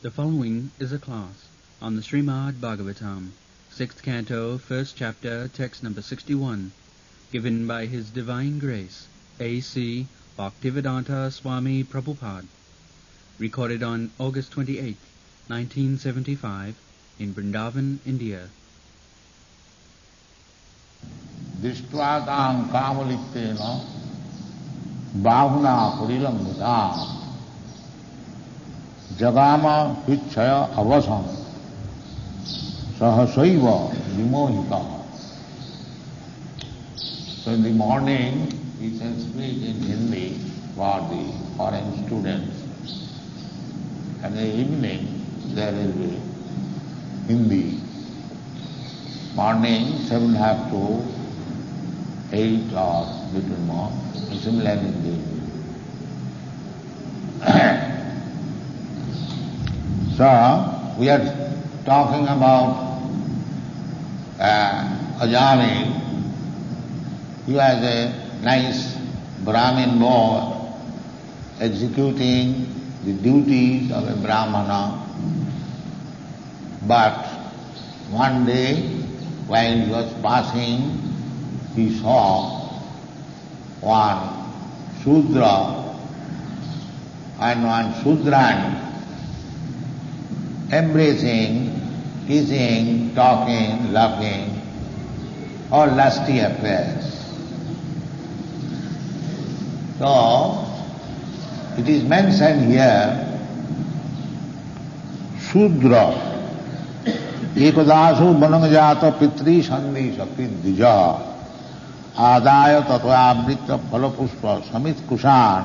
The following is a class on the Srimad Bhagavatam, 6th Canto, 1st Chapter, text number 61, given by His Divine Grace, A.C. Bhaktivedanta Swami Prabhupada, recorded on August 28, 1975, in Vrindavan, India. Drishtvatāṁ kāmaliktena bāhunā parilambitāṁ jagāma hichaya avasam sahasaiva vimohita. So in the morning we can speak in Hindi for the foreign students, and in the evening there will be Hindi. Morning 7:30 to 8 or little more, and similarly in the evening. So, we are talking about Ajami. He was a nice Brahmin boy executing the duties of a Brahmana. But one day, while he was passing, he saw one Shudra and one Shudran embracing, kissing, talking, laughing, all lusty affairs. So, it is mentioned here, Shudra, ekadasu banangajata pitri sandhi shakti dija, आदाय तत्वावृत्त फलपुष्प समित कुशान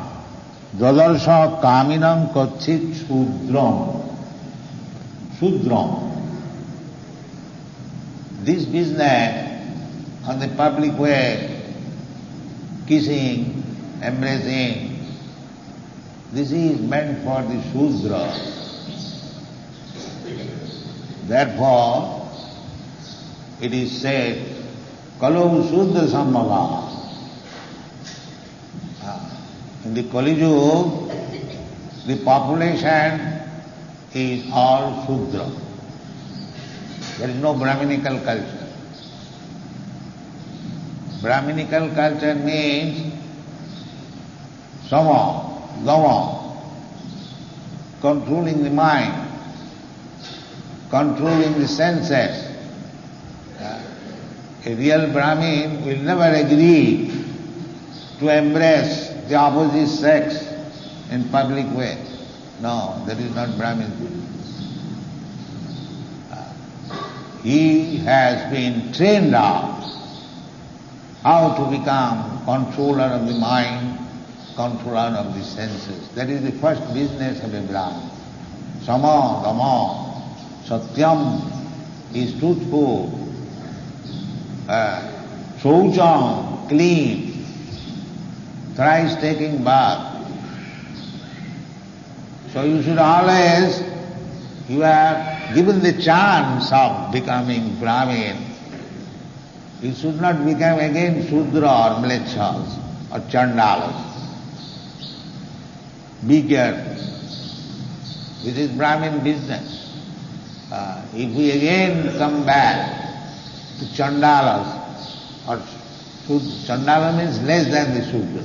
ददर्श कामिनं कच्छित शूद्रम. This business on the public way, kissing, embracing, this is meant for the Shudra. Therefore, it is said, Kalu Shudra Sambhava. In the Kali Yuga, the population is all Shudra. There is no Brahminical culture. Brahminical culture means Sama, Dama, controlling the mind, controlling the senses. A real Brahmin will never agree to embrace the opposite sex in public way. No, that is not Brahmin business. He has been trained up how to become controller of the mind, controller of the senses. That is the first business of a Brahmin. Sama, Dama, Satyam is truthful. Shaucham, clean, thrice taking bath. So you should always, you are given the chance of becoming Brahmin. You should not become again Shudra or Mlecchas or Chandalas. Be careful. This is Brahmin business. If we again come back to Chandalas, or Chandala means less than the Shudra.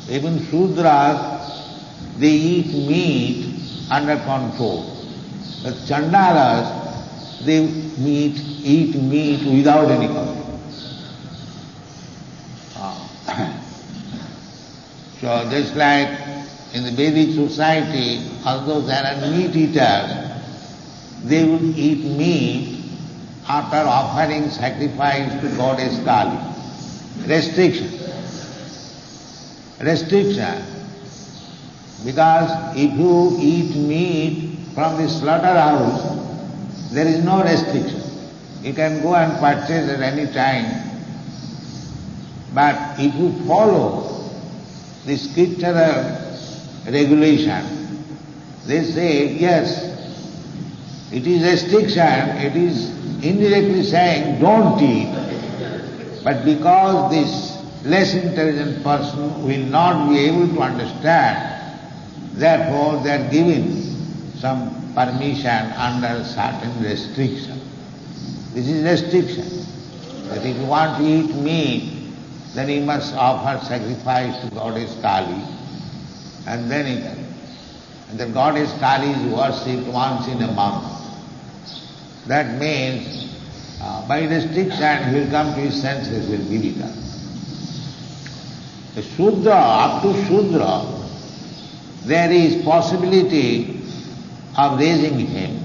Even Shudras, they eat meat under control. But Chandalas, they eat meat without any control. So just like in the Vedic society, although there are meat eaters, they would eat meat after offering sacrifice to goddess Kali. Restriction. Because if you eat meat from the slaughterhouse, there is no restriction. You can go and purchase at any time. But if you follow the scriptural regulation, they say, yes, it is restriction, it is indirectly saying don't eat. But because this less intelligent person will not be able to understand. Therefore, they are given some permission under certain restriction. This is restriction. That if you want to eat meat, then you must offer sacrifice to Goddess Kali, and then eat it. And the Goddess Kali is worshipped once in a month. That means by restriction he will come to his senses, will give it up. The Shudra, up to Shudra, there is possibility of raising him.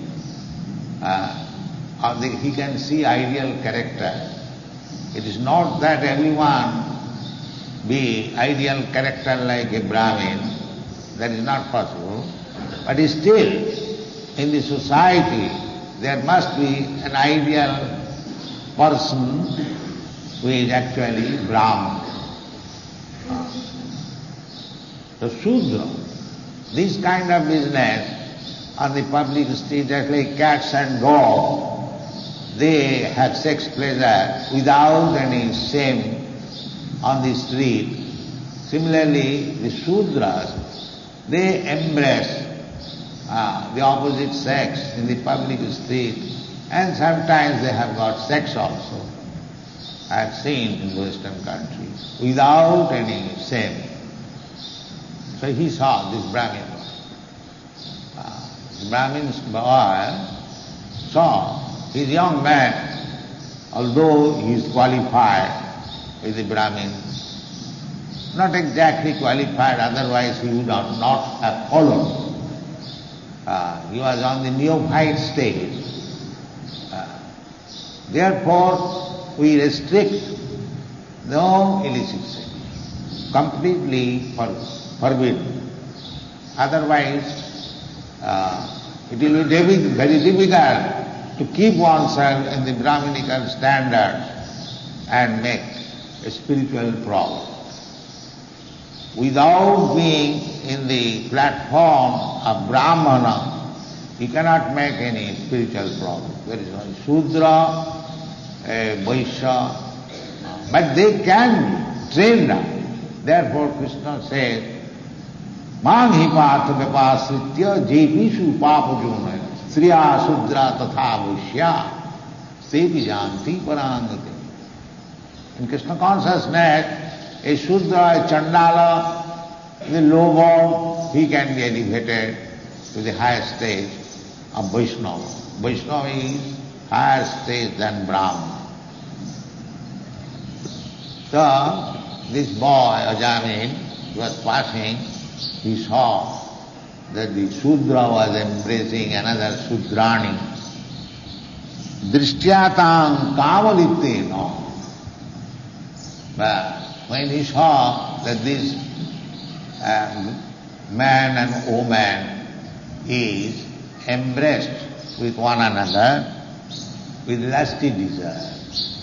He can see ideal character. It is not that everyone be ideal character like a Brahmin. That is not possible. But still, in the society, there must be an ideal person who is actually Brahman. The Shudra, this kind of business on the public street, just like cats and dogs, they have sex pleasure without any shame on the street. Similarly, the Shudras, they embrace the opposite sex in the public street, and sometimes they have got sex also. I have seen in Western countries, without any shame. So he saw this Brahmin boy. The Brahmin's boy saw his young man, although he is qualified with the Brahmin, not exactly qualified, otherwise he would not have followed. He was on the neophyte stage. Therefore, we restrict no illicit sex, completely forbidden. Otherwise, it will be very difficult to keep oneself in the Brahminical standard and make a spiritual progress. Without being in the platform of Brahmana, you cannot make any spiritual progress. There is no Shudra, Vaishya, but they can be trained up. Therefore Krishna says, Mang hi partha vipasritya jepishu papajunaya sriya Shudra tatha Vaishya sepi janti parangate. In Krishna consciousness, a Shudra, a Chandala, the low-born, he can be elevated to the higher stage of Vaishnava. Vaishnava is higher stage than Brahma. So, this boy, Ajamin, he was passing, he saw that the Shudra was embracing another Shudrani. Drishtyatam kamaliptena. But when he saw that this man and woman is embraced with one another with lusty desire,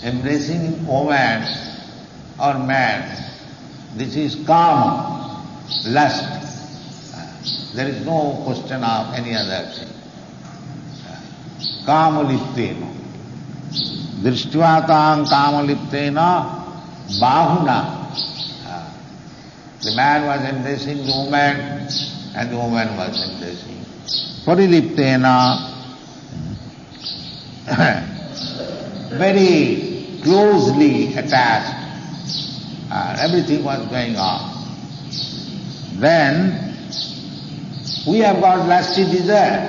embracing woman or man, this is kama, lust. There is no question of any other thing. Kamaliptena. Drishtvatam kamaliptena bahuna. The man was embracing the woman and the woman was embracing. Pariliptena, very closely attached. Everything was going on. Then we have got lusty desire.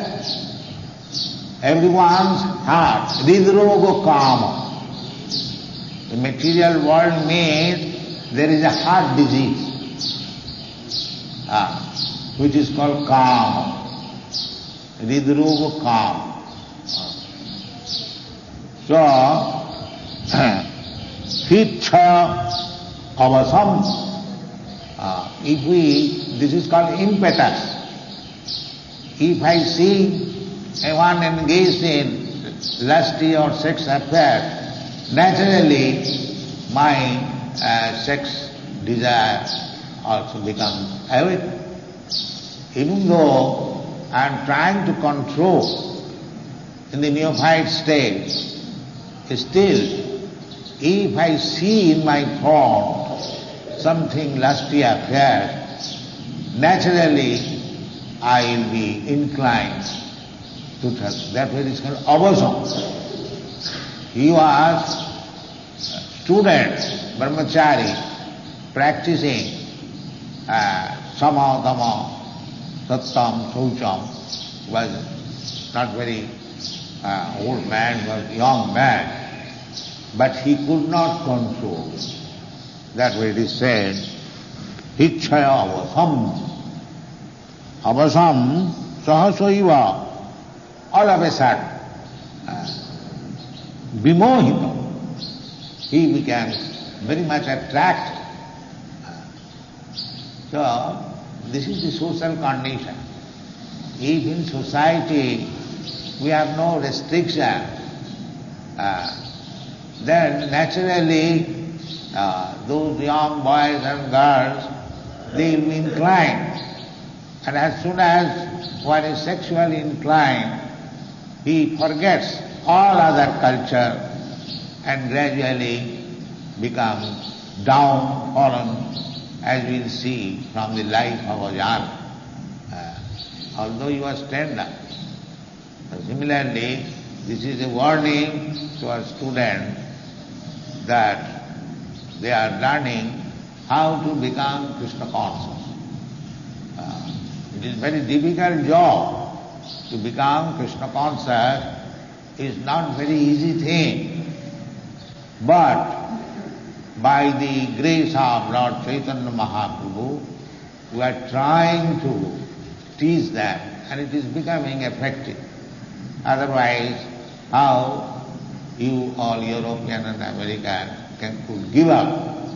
Everyone's heart, hridroga kama. The material world means there is a heart disease, which is called kama. Hridroga kama. So, hitcha avasam. This is called impetus. If I see one engaged in lusty or sex affair, naturally my sex desire also becomes evident. Even though I am trying to control in the neophyte stage, still if I see in my thought something lusty affairs, naturally I will be inclined to trust. Therefore it is called avasam. He was student, brahmachari, practicing sama, dhamma, sattam, saucham, was not very old man, was young man, but he could not control. That way it is said, hichaya avasam. Avasam sahasaiva. All of a sudden, vimohita. He became very much attracted. So, this is the social condition. If in society we have no restriction, then naturally those young boys and girls, they will be inclined. And as soon as one is sexually inclined, he forgets all other culture and gradually becomes downtrodden, as we will see from the life of Ajahn. Although he was tender. Similarly, this is a warning to our students that they are learning how to become Krishna conscious. It is a very difficult job. To become Krishna conscious is not very easy thing. But by the grace of Lord Chaitanya Mahaprabhu, we are trying to teach them, and it is becoming effective. Otherwise, how you all European and American could give up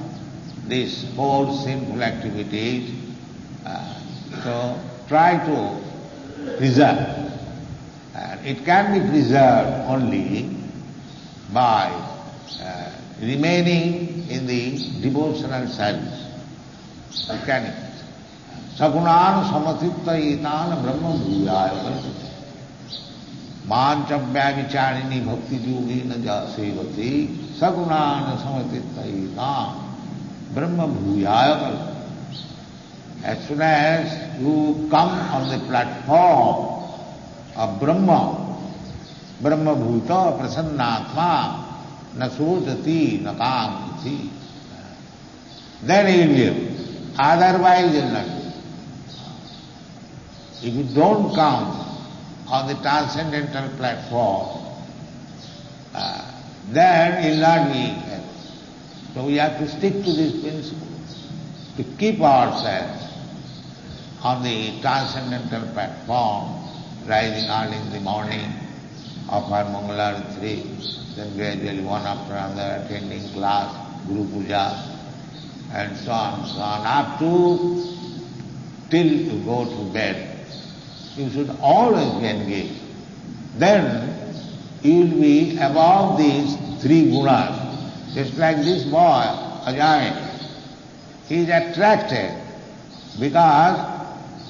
these whole sinful activities? So try to preserve. It can be preserved only by remaining in the devotional service. You can. Sagunan samatitaitan brahma bhuyaya manchambya vicharini bhakti yogina jasevati sagunan samatitaitan brahma bhuyaya. As soon as you come on the platform of Brahma, Brahma bhuta prasannatma nasodati nakangati, then he will live. Otherwise he will not live. If you don't come on the transcendental platform, then he will not be happy. So we have to stick to this principle, to keep ourselves on the transcendental platform, rising early in the morning, offer Mangalarati, then gradually one after another attending class, Guru Puja, and so on, up to till you go to bed. You should always be engaged. Then you will be above these three gunas. Just like this boy, Ajahn, he is attracted because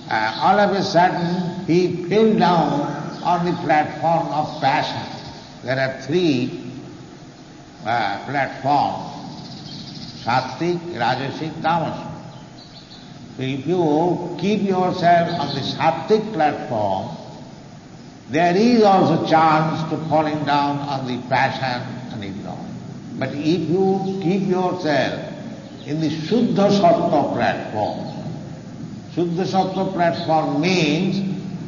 all of a sudden he fell down on the platform of passion. There are three platforms, Sattvik, Rajasic, Tamasic. So if you keep yourself on the Sattvik platform, there is also chance to falling down on the passion and ignorance. But if you keep yourself in the Shuddha Sattva platform, Shuddha Sattva platform means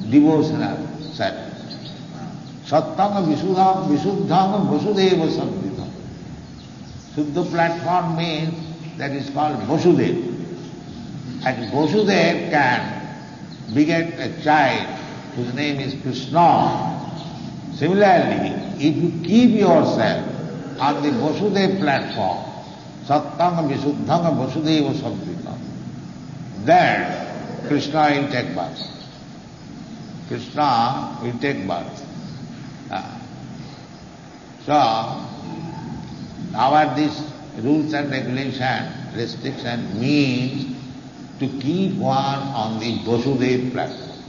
devotional service. Sattanga Visuddhanga Vasudeva Samvita. Shuddha platform means that is called Vasudeva. And Vasudeva can beget a child whose name is Krishna. Similarly, if you keep yourself on the Vasudeva platform, Sattanga Visuddhanga Vasudeva Samvita, then Krishna will take birth. Krishna will take birth. So, our this rules and regulation, restriction means to keep one on the Vasudeva platform.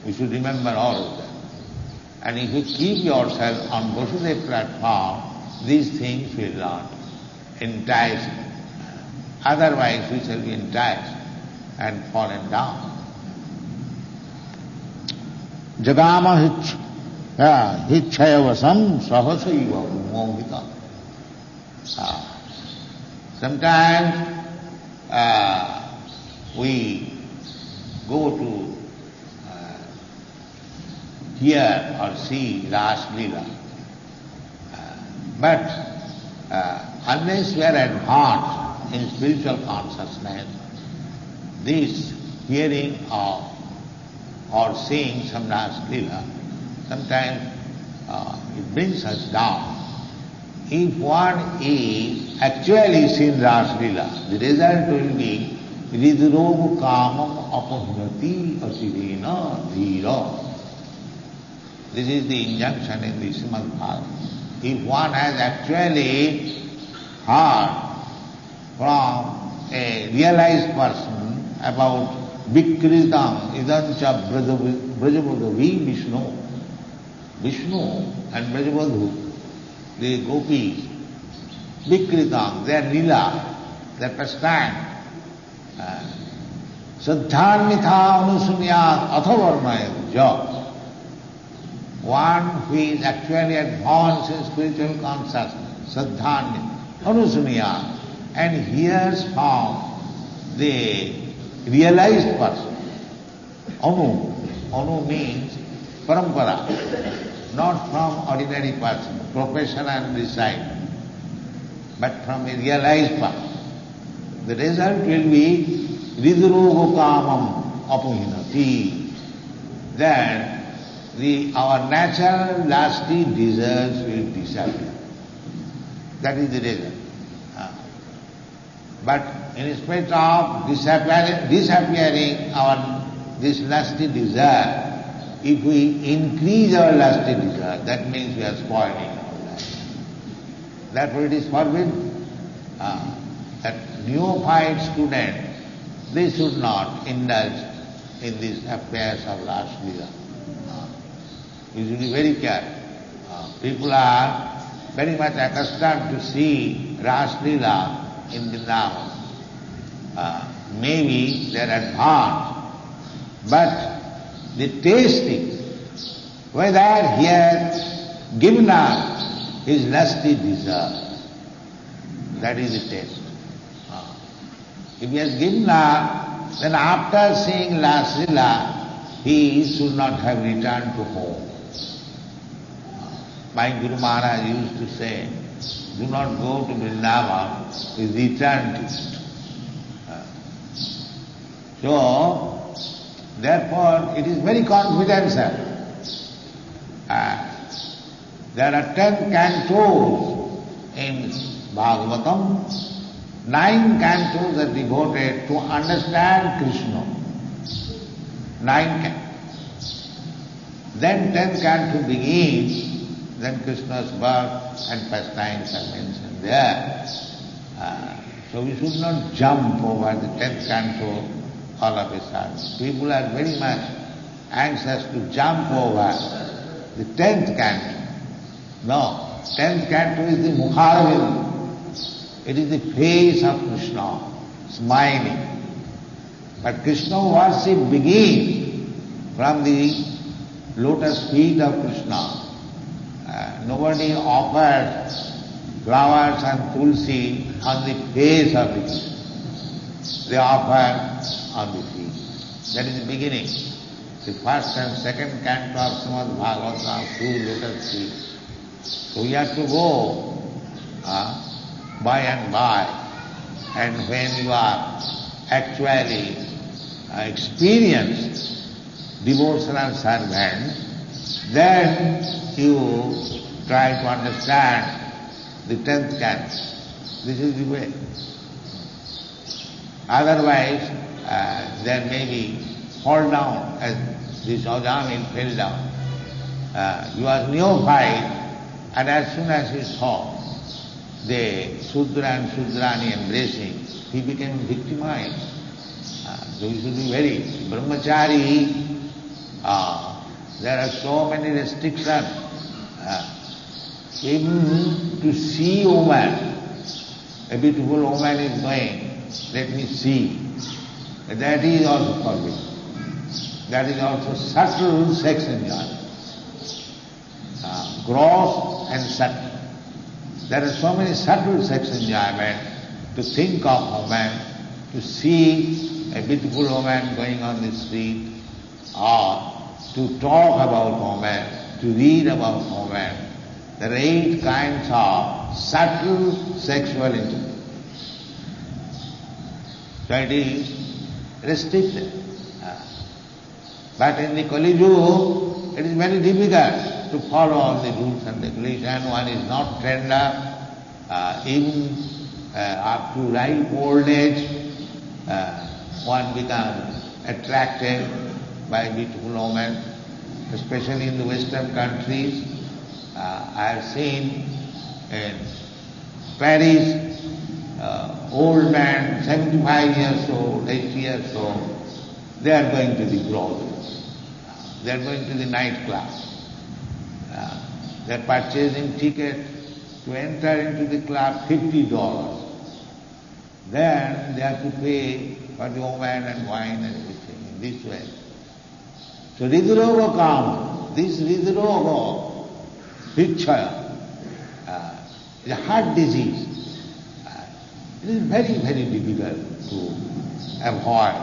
You should remember all of that. And if you keep yourself on Vasudeva platform, these things will not entice you. Otherwise we shall be enticed and fallen down. Jagama hitchayavasam sahasaiva mohita. Sometimes we go to hear or see Ras Leela, but unless we are advanced in spiritual consciousness, this hearing of or seeing some Ras Leela, sometimes it brings us down. If one is actually seen Ras Leela, the result will be Ridrogu kamam apahnati asirena dhira. This is the injunction in the Srimad Bhagavatam. If one has actually heard from a realized person about Vikritam idancha Brajabodhavi Vishnu and Brajabodhu, the gopis, Vikritam, their lila, their pastime, Saddhanmitha anusunyat athavarnayat ja. One who is actually advanced in spiritual consciousness, Saddhanmitha anusunyat, and hears from the realized person. Anu means parampara, not from ordinary person, profession and disciple, but from a realized person. The result will be Ridrogo kamam apuhinati. Then our natural lusty desires will disappear. That is the result. But in spite of disappearing our this lusty desire, if we increase our lusty desire, that means we are spoiling our life. Therefore it is forbidden that neophyte students, they should not indulge in these affairs of Ras Leela. You should be very careful. People are very much accustomed to see Ras Leela in Vrindavan. Maybe they are advanced, but the taste is whether he has given up his lusty desire. That is the taste. If he has given up, then after seeing Ras Leela, he should not have returned to home. My Guru Maharaj used to say, do not go to Vrindavan, return to it. So, therefore, it is very confidential. There are 10 cantos in Bhagavatam. 9 cantos are devoted to understand Krishna. 9 cantos. Then 10th canto begins, then Krishna's birth and pastimes are mentioned there. So we should not jump over the 10th canto all of a sudden. People are very much anxious to jump over the 10th canto. No, 10th canto is the Mukharvil. It is the face of Krishna, smiling. But Krishna worship begins from the lotus feet of Krishna. Nobody offered flowers and tulsi on the face of the Krishna. They offer on the feet. That is the beginning. The first and second canto of Srimad Bhagavatam are two lotus feet. So we have to go by and by, and when you are actually experienced devotional servant, then you try to understand the 10th canto. This is the way. Otherwise, there may be fall down, as this Ajamil fell down. He was neophyte, and as soon as he saw the Sudra and Sudrani embracing, he became victimized. So he should be very brahmachari. There are so many restrictions. Even to see a woman, a beautiful woman is going, let me see. That is also forbidden. That is also subtle sex enjoyment. Gross and subtle. There are so many subtle sex enjoyment to think of woman, to see a beautiful woman going on the street, or to talk about woman, to read about woman. There are 8 kinds of subtle sexual enjoyment. So it is restricted. But in the Kali Yuga, it is very difficult to follow all the rules and regulations. One is not tender, even up to ripe old age, one becomes attracted by beautiful women, especially in the Western countries. I have seen in Paris, old man, 75 years old, 80 years old, they are going to the brothels, they are going to the nightclub, they are purchasing ticket to enter into the club, $50. Then they have to pay for the woman and wine and everything in this way. So Hridaroga comes. This Hridaroga, Hichaya, is a heart disease. It is very, very difficult to avoid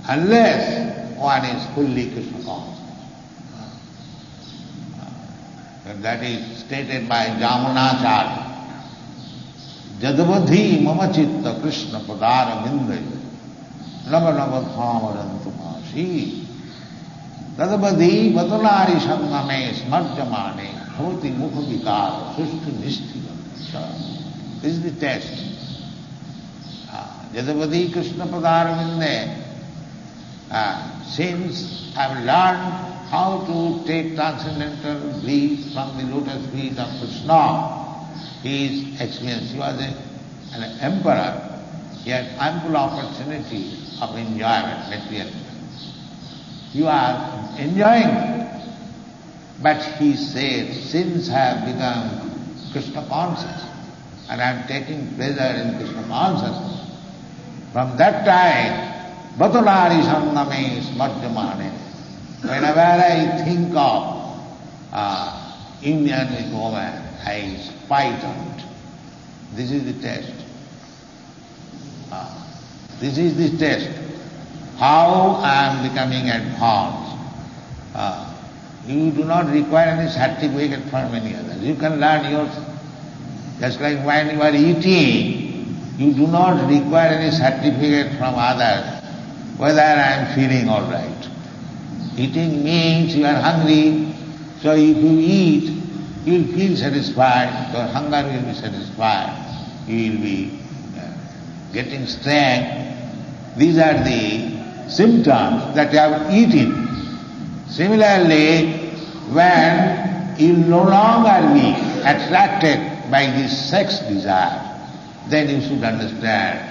unless one is fully Krishna conscious. And that is stated by Jamunacharya. Jadavadhi mama chitta Krishna padara vindaya nava nava dhamarantumasi Jadavadhi vadunari sangame smarjamane bhavati mukha vikara sushti nishthila. This is the test. Jadavadhi Krishna padara vindaya. Since I have learned how to take transcendental bliss from the lotus feet of Krishna, his experience. He was an emperor. He had ample opportunity of enjoyment, material. He was enjoying it. But he said, since I have become Krishna conscious and I am taking pleasure in Krishna consciousness, from that time, Bhatunari Sangame Smarjamane. Whenever I think of union with woman, I spite on it. This is the test. This is the test. How I am becoming advanced. You do not require any certificate from any others. You can learn yourself. Just like when you are eating, you do not require any certificate from others whether I am feeling all right. Eating means you are hungry, so if you eat, you will feel satisfied, your hunger will be satisfied, you will be getting strength. These are the symptoms that you have eaten. Similarly, when you no longer be attracted by this sex desire, then you should understand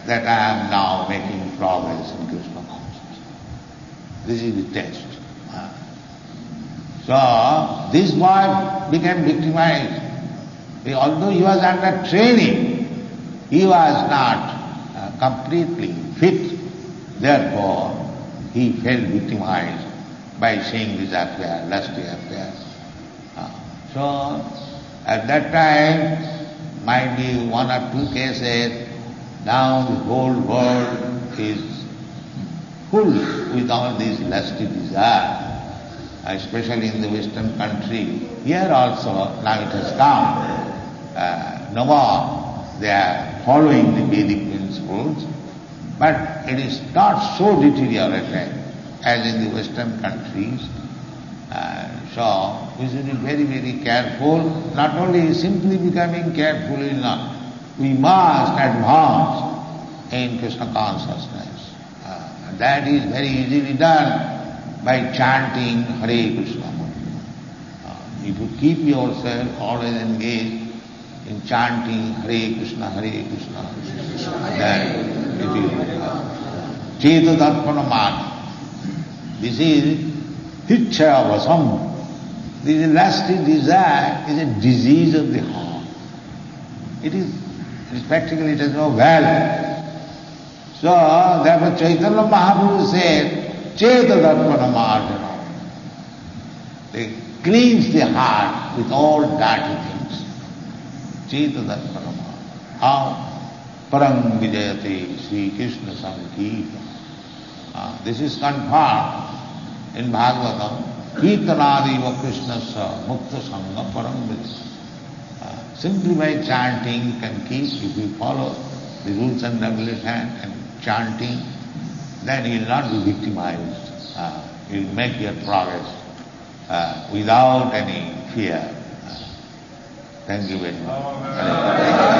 that I am now making progress in Krishna consciousness. This is the test. So, this boy became victimized. Although he was under training, he was not completely fit. Therefore, he felt victimized by seeing this affair, lusty affair. So, at that time, might be 1 or 2 cases. Now the whole world is full with all these lusty desire, especially in the Western country. Here also, now it has come. No more they are following the Vedic principles, but it is not so deteriorated as in the Western countries. So we should be very, very careful. Not only simply becoming careful enough, we must advance in Krishna consciousness. That is very easily done by chanting Hare Krishna. If you keep yourself always engaged in chanting Hare Krishna, then it is Cheta Darpanamana. This is Hichaya Vasam. This lusty desire is a disease of the heart. It is Practically it has no value. So, therefore Chaitanya Mahaprabhu said, Cheta Darpana Marjana. They cleanse the heart with all dirty things. Cheta Darpana Marjana. How? Parang Vijayate Sri Krishna Sankirtan. This is confirmed in Bhagavatam. Kirtanadiva Krishnasya Mukta Sangha Parang Vijayate. Simply by chanting you can keep, if you follow the rules and regulations and chanting, then you will not be victimized. You will make your progress without any fear. Thank you very much.